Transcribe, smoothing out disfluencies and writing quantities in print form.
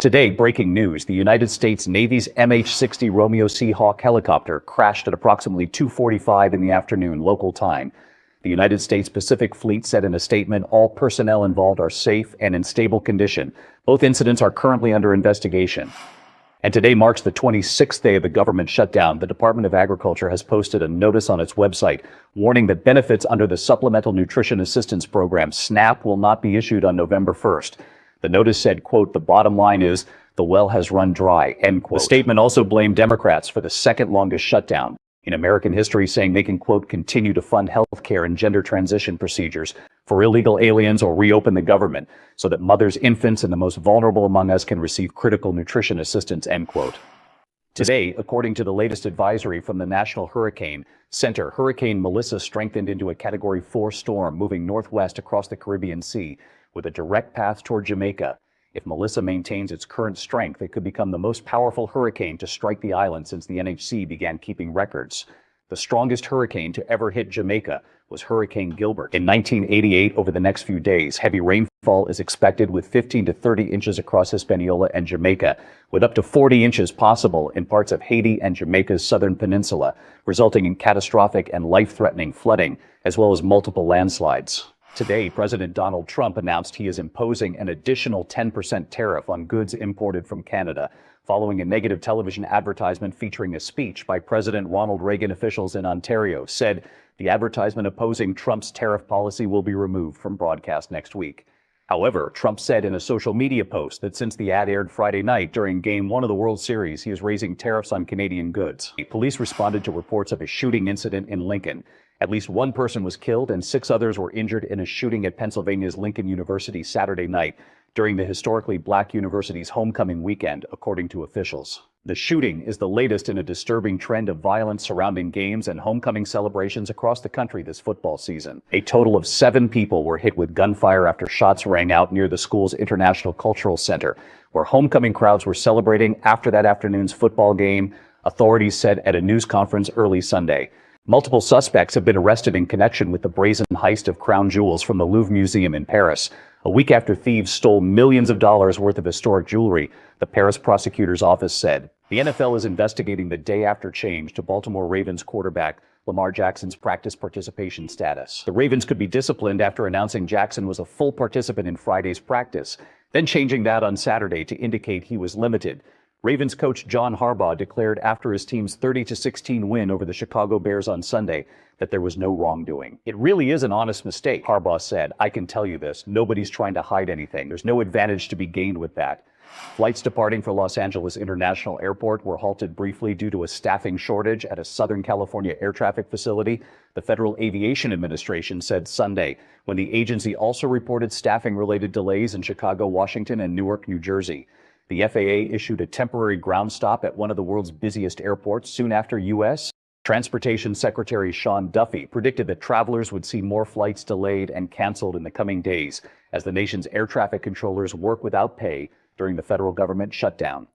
Today, breaking news, the United States Navy's MH-60 Romeo Seahawk helicopter crashed at approximately 2:45 in the afternoon local time. The United States Pacific Fleet said in a statement, all personnel involved are safe and in stable condition. Both incidents are currently under investigation. And today marks the 26th day of the government shutdown. The Department of Agriculture has posted a notice on its website warning that benefits under the Supplemental Nutrition Assistance Program, SNAP, will not be issued on November 1st. The notice said, quote, the bottom line is the well has run dry, end quote. The statement also blamed Democrats for the second longest shutdown in American history, saying they can, quote, continue to fund health care and gender transition procedures for illegal aliens or reopen the government so that mothers, infants, and the most vulnerable among us can receive critical nutrition assistance, end quote. Today, according to the latest advisory from the National Hurricane Center, Hurricane Melissa strengthened into a Category 4 storm moving northwest across the Caribbean Sea with a direct path toward Jamaica. If Melissa maintains its current strength, it could become the most powerful hurricane to strike the island since the NHC began keeping records. The strongest hurricane to ever hit Jamaica was Hurricane Gilbert in 1988. Over the next few days, heavy rainfall is expected with 15 to 30 inches across Hispaniola and Jamaica, with up to 40 inches possible in parts of Haiti and Jamaica's southern peninsula, resulting in catastrophic and life-threatening flooding, as well as multiple landslides. Today, President Donald Trump announced he is imposing an additional 10% tariff on goods imported from Canada, following a negative television advertisement featuring a speech by President Ronald Reagan. Officials in Ontario said the advertisement opposing Trump's tariff policy will be removed from broadcast next week. However, Trump said in a social media post that since the ad aired Friday night during Game 1 of the World Series, he is raising tariffs on Canadian goods. Police responded to reports of a shooting incident in Lincoln. At least one person was killed and 6 others were injured in a shooting at Pennsylvania's Lincoln University Saturday night during the historically black university's homecoming weekend, according to officials. The shooting is the latest in a disturbing trend of violence surrounding games and homecoming celebrations across the country this football season. A total of 7 people were hit with gunfire after shots rang out near the school's International Cultural Center, where homecoming crowds were celebrating after that afternoon's football game, authorities said at a news conference early Sunday. Multiple suspects have been arrested in connection with the brazen heist of crown jewels from the Louvre Museum in Paris. A week after thieves stole millions of dollars worth of historic jewelry, the Paris prosecutor's office said. The NFL is investigating the day-after change to Baltimore Ravens quarterback Lamar Jackson's practice participation status. The Ravens could be disciplined after announcing Jackson was a full participant in Friday's practice, then changing that on Saturday to indicate he was limited. Ravens coach John Harbaugh declared after his team's 30-16 win over the Chicago Bears on Sunday that there was no wrongdoing. It really is an honest mistake, Harbaugh said. I can tell you this, nobody's trying to hide anything. There's no advantage to be gained with that. Flights departing for Los Angeles International Airport were halted briefly due to a staffing shortage at a Southern California air traffic facility, the Federal Aviation Administration said Sunday, when the agency also reported staffing-related delays in Chicago, Washington, and Newark, New Jersey. The FAA issued a temporary ground stop at one of the world's busiest airports soon after U.S. Transportation Secretary Sean Duffy predicted that travelers would see more flights delayed and canceled in the coming days as the nation's air traffic controllers work without pay during the federal government shutdown.